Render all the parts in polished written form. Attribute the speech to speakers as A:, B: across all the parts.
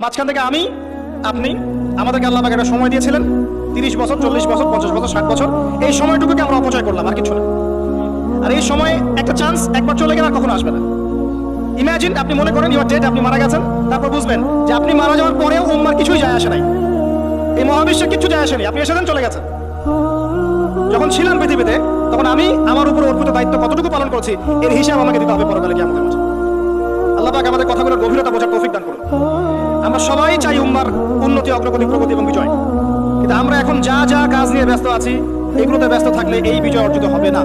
A: মাঝখান থেকে আমি আপনি আমাদেরকে আল্লাহ পাক একটা সময় দিয়েছিলেন 30 বছর 40 বছর 50 বছর 60 বছর। এই সময়টুকুকে আমরা অপচয় করলাম, আর কিছু না। আর এই সময় একটা চান্স একবার চলে গেলে আর কখনো আসবে না। ইমাজিন, আপনি মনে করেন ইউ আর ডেড, আপনি মারা গেছেন, তারপর বুঝবেন যে আপনি মারা যাওয়ার পরেও উম্মার কিছুই যায় আসে নাই, এই মহাবিশ্বের কিছু যায় আসেনি, আপনি এসেছেন চলে গেছেন। যখন ছিলাম পৃথিবীতে তখন আমি আমার উপর অর্পিত দায়িত্ব কতটুকু পালন করছি এর হিসাব আমাকে দিতে হবে পরকালে কিয়ামতের মাঠে। আল্লাহ পাক আমাদের কথাগুলোর গভীরতা বোঝার তৌফিক দান করুন। আমরা সবাই চাই উম্মার উন্নতি, অগ্রগতি, প্রগতি এবং বিজয়, কিন্তু আমরা এখন যা যা কাজ নিয়ে ব্যস্ত আছি এগুলোতে ব্যস্ত থাকলে এই বিজয় অর্জিত হবে না।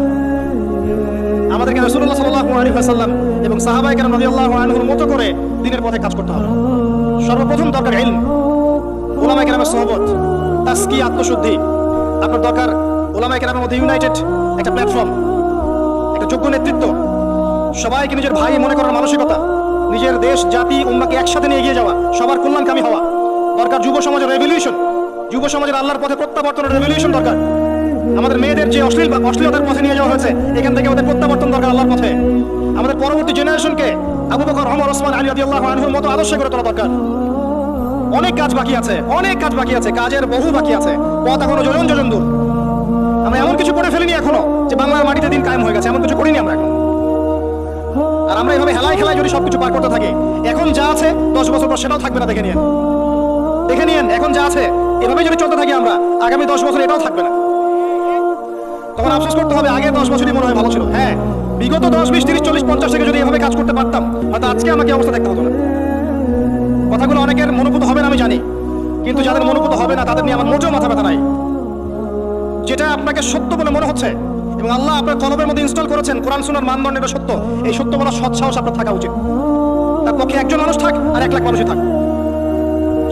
A: আমাদেরকে রাসূলুল্লাহ সাল্লাল্লাহু আলাইহি ওয়াসাল্লাম এবং সাহাবায়ে কেরাম রাদিয়াল্লাহু আনহুর মতো করে দ্বীনের পথে কাজ করতে হবে। সর্বপ্রথম দরকার ইলম, উলামায়ে কেরামের সোহবত, তাসকিয়া, আত্মশুদ্ধি। আপনার দরকার উলামায়ে কেরামের মধ্যে ইউনাইটেড একটা প্ল্যাটফর্ম, একটা যোগ্য নেতৃত্ব, সবাইকে নিজের ভাই মনে করার মানসিকতা, নিজের দেশ, জাতি, উম্মাহকে একসাথে নিয়ে এগিয়ে যাওয়া, সবার কল্যাণকামী হওয়া। দরকার যুব সমাজের রেভলিউশন, যুব সমাজের আল্লাহর পথে প্রত্যাবর্তনের রেভলিউশন দরকার। আমাদের মেয়েদের যে অশ্লীলতার পথে নিয়ে যাওয়া হয়েছে এখান থেকে আমাদের প্রত্যাবর্তন দরকার আল্লাহর পথে। আমাদের পরবর্তী জেনারেশনকে আবু বকর, ওমর, ওসমান, আলী রাদিয়াল্লাহু আনহুর মতো আদর্শ করে তোলা দরকার। অনেক কাজ বাকি আছে, অনেক কাজ বাকি আছে, কাজের বহু বাকি আছে, পথ এখনো যোজন যোজন দূর। আমরা এমন কিছু করে ফেলিনি এখনো যে বাংলার মাটিতে দিন কায়েম হয়ে গেছে, এমন কিছু করিনি আমরা এখন। আর আমরা এভাবে হেলায় খেলায় যদি সবকিছু পার করতে থাকি, এখন যা আছে 10 বছর পর সেটাও থাকবে না। দেখে নিয়েন এখন যা আছে এভাবে যদি চলতে থাকি আমরা, আগামী 10 বছর এটাও থাকবে না। তখন আফসোস করতে হবে আগে 10 বছরই মনে হয় ভালো ছিল। হ্যাঁ, বিগত 10, 20, 30, 40, 50 থেকে যদি এভাবে কাজ করতে পারতাম হয়তো আজকে আমাকে অবস্থা দেখতে হতো না। কথাগুলো অনেকের মনোভূত হবে না আমি জানি, কিন্তু যাদের মনোভূত হবে না তাদের নিয়ে আমার মোটেও মাথা ব্যথা নাই। যেটা আপনাকে সত্য বলে মনে হচ্ছে এবং আল্লাহ আপনার কলবের মধ্যে ইনস্টল করেছেন, কোরআন সুন্নাহর মানদণ্ড এটা সত্য, এই সত্য বলার সৎ সাহস আপনার থাকা উচিত। তার পক্ষে একজন মানুষ থাক আর 1 লাখ মানুষই থাক,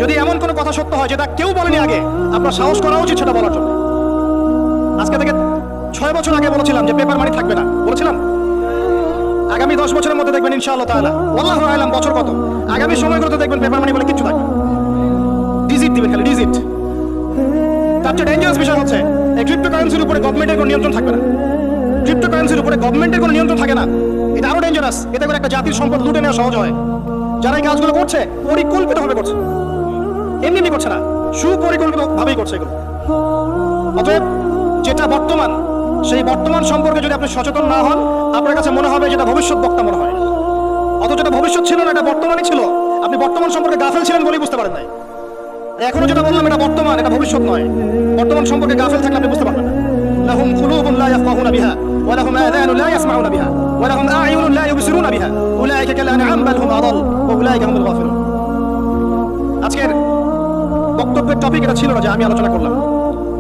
A: যদি এমন কোনো কথা সত্য হয় যেটা কেউ বলেনি আগে, আপনার সাহস করা উচিত সেটা বলার জন্য। আজকে থেকে 6 বছর আগে বলেছিলাম যে পেপার মানি থাকবে না, বলেছিলাম। আগামী 10 বছরের মধ্যে দেখবেন ইনশাআল্লাহ তাআলা, আল্লাহু আ'লাম বছর কত, আগামী সময়গুলোতে দেখবেন পেপার মানি বলে কিচ্ছু থাকবে, ডিজিট দিবেন খালি ডিজিট। তার চেয়ে ডেঞ্জারাস বিষয় হচ্ছে এই ক্রিপ্টোকারেন্সির উপরে গভর্নমেন্টের কোনো নিয়ন্ত্রণ থাকবে না। ক্রিপ্টোকারেন্সির উপরে গভর্নমেন্টের কোনো নিয়ন্ত্রণ থাকে না, এটা আরো ডেঞ্জারাস। এতে করে একটা জাতির সম্পদ লুটে নেওয়া সহজ হয়। যারা এই কাজগুলো করছে পরিকল্পিতভাবে করছে, এমনি করছে না, সুপরিকল্পিতভাবেই করছে এগুলো। অতএব যেটা বর্তমান, সেই বর্তমান সম্পর্কে যদি আপনি সচেতন না হন, আপনার কাছে মনে হবে যেটা ভবিষ্যৎ বক্তা মনে হয়। অথচ এটা ভবিষ্যৎ ছিল না, এটা বর্তমানই ছিল। আপনি বর্তমান সম্পর্কে গাফেল ছিলেন বলেই বুঝতে পারেন নাই। এখনো যেটা বললাম এটা বর্তমান, এটা ভবিষ্যৎ নয়। বর্তমান সম্পর্কে গাফেল থাকলে আপনি বুঝতে পারবেন না। লাহুম কুলুবুন লা ইয়াফকাহুনা বিহা ওয়া লাহুম আযানুন লা ইয়াসমাউনা বিহা ওয়া লাহুম আ'য়ুনুন লা ইউবসিরুনা বিহা উলাইকা কাল আনআম বাল হুম আদাল ওয়া উলাইকা হুমুল গাফিলুন। আজকের বক্তব্যের টপিক এটা ছিল না যে আমি আলোচনা করলাম,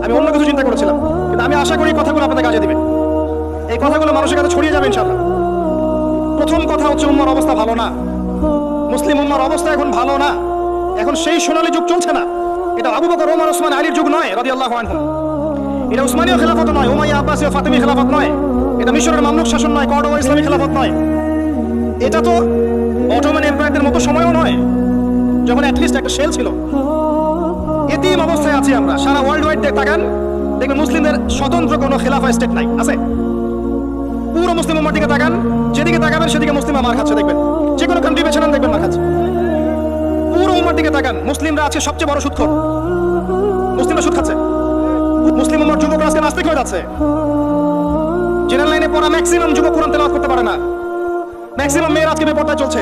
A: আমি অন্য কিছু চিন্তা করেছিলাম, কিন্তু আমি আশা করি কথাগুলো আপনাদের কাজে দিবে, এই কথাগুলো মানুষের কাছে ছড়িয়ে যাবে ইনশাআল্লাহ। প্রথম কথা হচ্ছে উম্মার অবস্থা ভালো না, মুসলিম উম্মার অবস্থা এখন ভালো না। এখন সেই সোনালী যুগ চলছে না। এটা আবু বকর, ওমর, ওসমান, আলীর যুগ নয় রাদিয়াল্লাহু আনহুম। এটা উসমানীয় খেলাফত নয়, উমাইয়া, আব্বাসীয়, ফাতিমি খেলাফত নয়। এটা মিশরের মামলুক শাসন নয়, কর্ডোবা ইসলামী খেলাফত নয়। এটা তো অটোমান এম্পায়ারদের মতো সময়ও নয়, যখন অ্যাটলিস্ট একটা শেল ছিল। এতিম অবস্থায় আছি আমরা। সারা ওয়ার্ল্ড ওয়াইড তাকান, দেখবেন মুসলিমদের স্বতন্ত্র কোনো খেলাফা স্টেট নাই, আছে? পুরো মুসলিম উম্মার দিকে তাকান, যেদিকে তাকাবেন সেদিকে মুসলিমরা মার খাচ্ছে, দেখবেন। যে কোনো কান্ট্রি বেছে নেন, দেখবেন মার খাচ্ছে। পুরো উম্মার দিকে তাকান, মুসলিমরা আছে সবচেয়ে বড় সুদখোর, মুসলিমরা সুদ খাচ্ছে। মুসলিম উম্মার যুবকরা আজকে নাস্তিক হয়ে যাচ্ছে। জেনারেল লাইনে পড়া ম্যাক্সিমাম যুবক কোরআন তেলাওয়াত করতে পারে না। ম্যাক্সিমাম মেয়ের আজকে বেপরদায় চলছে।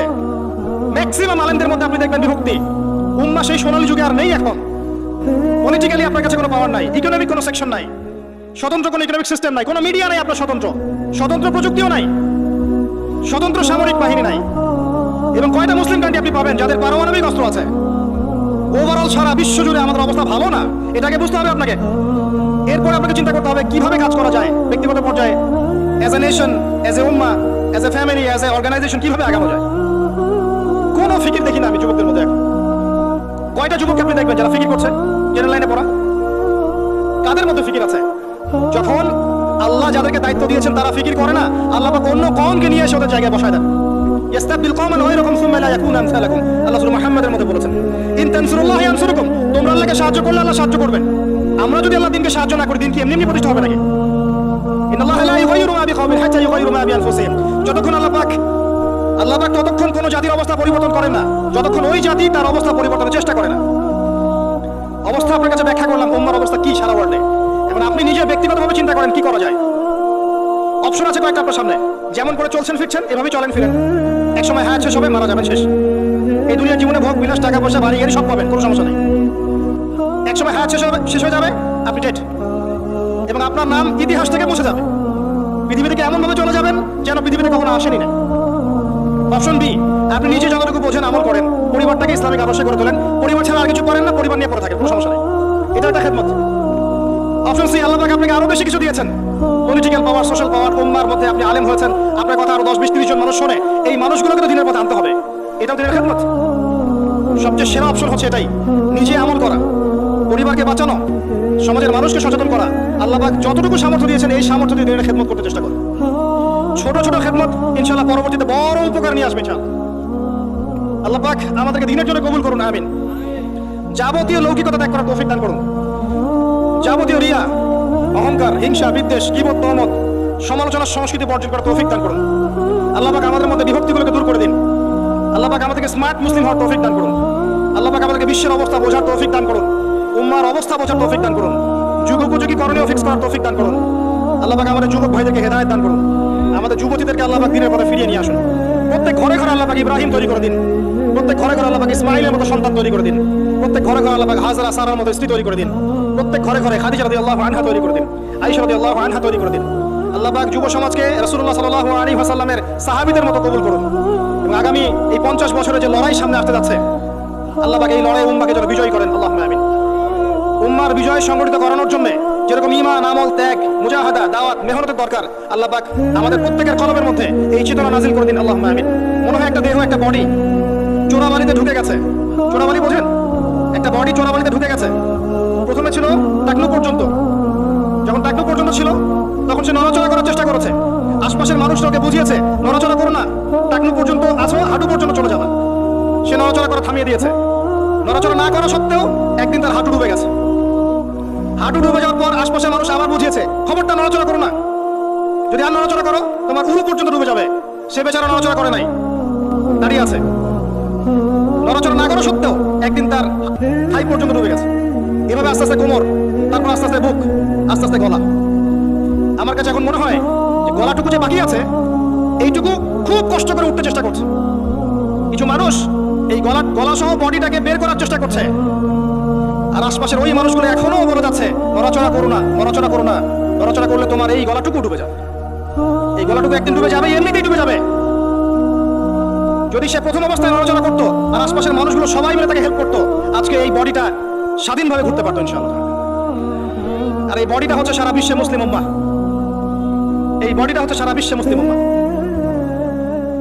A: ম্যাক্সিমাম আলেমদের মধ্যে আপনি দেখবেন বিভক্তি। উম্মা সেই সোনালী যুগে আর নেই এখন। পলিটিক্যালি আপনার কাছে কোনো পাওয়ার নাই, ইকোনমিক কোনো সেকশন নাই, স্বতন্ত্র কোনো ইকোনমিক সিস্টেম নাই, কোনো মিডিয়া নাই আপনার স্বতন্ত্র প্রযুক্তিও নাই, স্বতন্ত্র সামরিক বাহিনী নাই। এবং কয়টা মুসলিম কান্ট্রি আপনি পাবেন যাদের পারমাণবিক অস্ত্র আছে? ওভারঅল সারা বিশ্ব জুড়ে আমাদের অবস্থা ভালো না, এটাকে বুঝতে হবে আপনাকে। এরপর আপনাকে চিন্তা করতে হবে কিভাবে কাজ করা যায় ব্যক্তিগত পর্যায়ে, as a nation, as a উম্মা, as a family, as a organisation, কিভাবে আগানো যায়। কোনো ফিকির দেখি না আমি যুবকদের মধ্যে এখন। কয়টা যুবক আপনি দেখবেন যারা ফিকির করছে? জেনারেল লাইনে পড়া কাদের মধ্যে ফিকির আছে? যখন আল্লাহ যাদেরকে দায়িত্ব দিয়েছেন তারা ফিকির করে না, আল্লাহ পাক অন্য কওমকে নিয়ে এসে ওদের জায়গায় বসায় দেন। ইস্তাবদিল কওমান গায়রাকুম সুম্মা লা ইয়াকুনু আমসালাকুম, আল্লাহ সূরা মুহাম্মাদের মধ্যে বলেছেন, ইন তানসুরুল্লাহ ইয়ানসুরুকুম, তোমরা আল্লাহকে সাহায্য করলে আল্লাহ সাহায্য করবেন। আমরা যদি আল্লাহ দিনকে সাহায্য না করি, দিন কি এমনি প্রতিষ্ঠা হবে নাকি? ইন্নাল্লাহা লা ইউগাইয়িরু মা বিকাওমিন হাত্তা ইউগাইয়িরু মা বিআনফুসিহিম, যতক্ষণ আল্লাহ পাক আল্লাহ পাক ততক্ষণ কোনো জাতির অবস্থা পরিবর্তন করেন না যতক্ষণ ওই জাতি তার অবস্থা পরিবর্তনের চেষ্টা করে না। অবস্থা আপনার কাছে ব্যাখ্যা করলাম, উম্মার অবস্থা কি সারা ওয়ার্ল্ডে। এখন আপনি নিজে ব্যক্তিগতভাবে চিন্তা করেন কি করা যায়। অপশন আছে কয়েকটা আপনার সামনে। যেমন করে চলছেন ফিরছেন এভাবেই চলেন ফিরেন। এক সময় হায়াত শেষ হবে, মারা যাবেন, শেষ। এই দুনিয়ার জীবনে ভোগ বিলাস, টাকা পয়সা, বাড়ি গাড়ি সব পাবেন, কোনো সমস্যা নেই। এক সময় হায়াত শেষ হয়ে যাবে, আপনি ডেড, এবং আপনার নাম ইতিহাস থেকে মুছে যাবে। পৃথিবী থেকে এমন ভাবে চলে যাবেন যেন পৃথিবীতে কখনো আসেনি না। অপশন বি, আপনি নিজে যতটুকু বোঝেন আমল করেন, পরিবারটাকে ইসলামিক আদর্শ করে তোলেন, পরিবার ছাড়া আর কিছু করেন না, পরিবার নিয়ে পড়ে থাকেন, কোনো সমস্যা নেই। এটা একটা খেদমত। অপশন সি, আল্লাহ পাক আপনাকে আরো বেশি কিছু দিয়েছেন, পলিটিক্যাল পাওয়ার, সোশ্যাল পাওয়ার, উম্মার মধ্যে আপনি আলেম হয়েছেন, আপনার কথা আরো 10-20-30 জন মানুষ শোনে, এই মানুষগুলোকে তো দিনের পথে আনতে হবে। এটাও দিনের খেদমত। সবচেয়ে সেরা অপশন হচ্ছে এটাই, নিজে আমল করা, পরিবারকে বাঁচানো, সমাজের মানুষকে সচেতন করা। আল্লাহ পাক যতটুকু সামর্থ্য দিয়েছেন এই সামর্থ্য দিয়ে দিনের খেদমত করতে চেষ্টা করুন। ছোট ছোট খেদমত ইনশাআল্লাহ পরবর্তীতে বড় উপকার নিয়ে আসবে ইনশাআল্লাহ। আল্লাহ পাক আমাদেরকে দিনের জন্য কবুল করুন, আমিন। যাবতীয় লৌকিকতা ত্যাগ করার তৌফিক দান করুন। যাবতীয় রিয়া, অহংকার, হিংসা, বিদ্বেষ, গীবত, তহমত, সমালোচনার সংস্কৃতি বর্জন করার তৌফিক দান করুন। আল্লাহ পাক আমাদের মধ্যে বিভক্তিগুলোকে দূর করে দিন। আল্লাহ পাক আমাদেরকে স্মার্ট মুসলিম হওয়ার তৌফিক দান করুন। আল্লাহ পাক আমাদেরকে বিশ্বের অবস্থা বোঝার তৌফিক দান করুন। উম্মার অবস্থা বোঝার তৌফিক দান করুন। যুগোপযোগী করণীয় ফিক্স করার তৌফিক দান করুন। আল্লাহ পাক আমাদের যুবক ভাইদেরকে হেদায়েত দান করুন। আমাদের যুবতীদেরকে আল্লাহ পাক দিনের পথে ফিরিয়ে নিয়ে আসুন। প্রত্যেক ঘরে ঘরে আল্লাহ পাক ইব্রাহিম তৈরি করে দিন। প্রত্যেক ঘরে ঘরে আল্লাহ পাক ইসমাইলের মতো সন্তান তৈরি করে দিন। প্রত্যেক ঘরে ঘরে আল্লাহ পাক হাজরা, সারার মতো স্ত্রী তৈরি করে দিন। প্রত্যেক ঘরে ঘরে খাদিজা রাদিয়াল্লাহু আনহা তৈরি করে দিন। আয়েশা রাদিয়াল্লাহু আনহা তৈরি করে দিন। আল্লাহ পাক যুব সমাজকে রাসূলুল্লাহ সাল্লাল্লাহু আলাইহি ওয়াসাল্লামের সাহাবীদের মতো কবুল করুন। এবং আগামী এই 50 বছরের যে লড়াই সামনে আসতে যাচ্ছে, আল্লাহ পাক এই লড়াই উম্মাহকে যেন বিজয়ী করেন, আল্লাহুম্মা আমিন। উম্মার বিজয় সংগঠিত করানোর জন্য যেরকম ঈমান, আমল, ত্যাগ, মুজাহাদা, দাওয়াত, মেহনতের দরকার, আল্লাহ পাক আমাদের প্রত্যেকের কলবের মধ্যে এই চেতনা নাজিল করে দিন, আল্লাহুম্মা আমিন। মনে হয় একটা দেহ, একটা বডি চোরাবালিতে ঢুকে গেছে। চোরাবালি বোঝেন? একটা বডি চোরাবালিতে ঢুকে গেছে। প্রথমে ছিল টাকলু পর্যন্ত। যখন টাকলু পর্যন্ত ছিল তখন সে নড়াচড়া করার চেষ্টা করেছে। আশপাশের মানুষটাকে বুঝিয়েছে নড়াচড়া করো না, টাকলু পর্যন্ত আছো, হাঁটু পর্যন্ত চলে যাবে। সে নড়াচড়া করা থামিয়ে দিয়েছে। নড়াচড়া না করা সত্ত্বেও একদিন তার হাঁটু ডুবে গেছে। হাঁটু ডুবে যাওয়ার পর আশপাশের মানুষ আবার বুঝিয়েছে খবরটা নড়াচড়া করো না, যদি আর নড়াচড়া করো তোমার উরু পর্যন্ত ডুবে যাবে। সে বেচারা নড়াচড়া করে নাই, দাঁড়িয়ে আছে। নড়াচড়া না করা সত্ত্বেও একদিন তার হাই পর্যন্ত ডুবে গেছে। এভাবে আস্তে আস্তে কোমর, তারপর আস্তে আস্তে বুক, আস্তে আস্তে গলা। আমার কাছে এখন মনে হয় যে গলাটুকু যে বাকি আছে এইটুকু খুব কষ্ট করে উঠতে চেষ্টা করছে। কিছু মানুষ এই গলা সহ বডিটাকে বের করার চেষ্টা করছে, আর আশপাশের ওই মানুষগুলো এখনো বলে যাচ্ছে নড়াচড়া করো না, নড়াচড়া করো না, নড়াচড়া করলে তোমার এই গলাটুকু ডুবে যাবে। এই গলাটুকু একদিন ডুবে যাবে, এমনিতেই ডুবে যাবে। যদি সে প্রথম অবস্থায় নড়াচড়া করতো আর আশপাশের মানুষগুলো সবাই মিলে তাকে হেল্প করতো, আজকে এই বডিটা স্বাধীনভাবে ঘুরতে পারতো ইনশাআল্লাহ। আর এই বডিটা হচ্ছে সারা বিশ্বে মুসলিম উম্মাহ। এই বডিটা হচ্ছে সারা বিশ্বে মুসলিম উম্মাহ।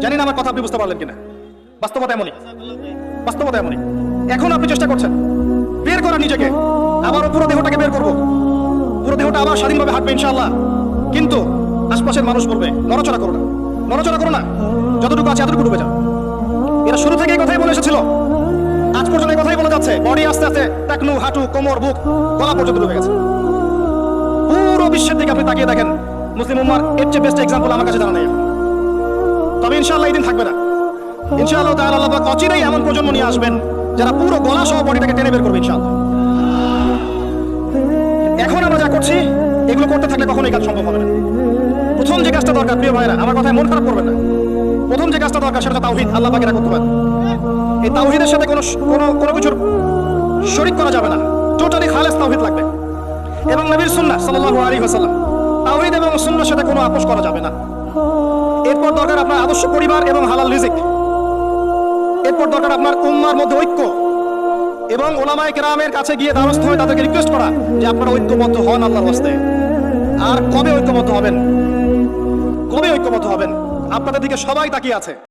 A: জানি না আমার কথা আপনি বুঝতে পারলেন কিনা। বাস্তবতা এমনই, বাস্তবতা এমনই। এখন আপনি চেষ্টা করছেন বের করা নিজেকে, আবারও পুরো দেহটাকে বের করবো, পুরো দেহটা আবার স্বাধীনভাবে হাঁটবে ইনশাআল্লাহ। কিন্তু আশপাশের মানুষ বলবে নড়াচড়া করো না, নড়াচড়া করো না, যতটুকু আছে এতটুকু ডুবে যাও। এরা শুরু থেকে এই কথাই বলে এসেছিল, আজ পর্যন্ত এই কথাই বলে যাচ্ছে। বডি আস্তে আস্তে টাকনু, হাঁটু, কোমর, বুক, গলা পর্যন্ত ডুবে গেছে। পুরো বিশ্বের দিকে আপনি তাকিয়ে দেখেন, মুসলিম উম্মার এর চেয়ে বেস্ট এক্সাম্পল আমার কাছে জানা নেই। তবে ইনশাআল্লাহ এই দিন থাকবে না। ইনশাআল্লাহ তাআলা আল্লাহ পাক অচিরেই এমন প্রজন্ম নিয়ে আসবেন যারা পুরো গলা সহ বডিটাকে টেনে বের করবে ইনশাআল্লাহ। এখন আমরা যা করছি এগুলো করতে থাকলে কখনোই কাজ সম্ভব হবে না। প্রথম যে কাজটা দরকার, প্রিয় ভাইরা, আমার কথায় মন খারাপ করবেন না, প্রথম যে কাজটা দরকার সেটা তাওহীদ। আল্লাহ পাক এটা করতে পারেন। এই তাওহীদের সাথে কোনো কিছুর শরীক করা যাবে না, টোটালি খালেস তাওহীদ লাগবে। এবং নবীর সুন্নাহ সাল্লাল্লাহু আলাইহি ওয়াসাল্লাম, তাওহীদ এবং সুন্নাহর সাথে কোনো আপোষ করা যাবে না। এরপর দরকার আপনার আদর্শ পরিবার এবং হালাল রিজিক। এরপর দরকার আপনার উম্মার মধ্যে ঐক্য এবং উলামায়ে কেরামের কাছে গিয়ে দ্বারস্থ হয়ে তাদেরকে রিকোয়েস্ট করা যে আপনারা ঐক্যবদ্ধ হন আল্লাহর ওয়াস্তে। আর কবে ঐক্যবদ্ধ হবেন? কবে ঐক্যবদ্ধ হবেন? আপনাদের দিকে সবাই তাকিয়ে আছে।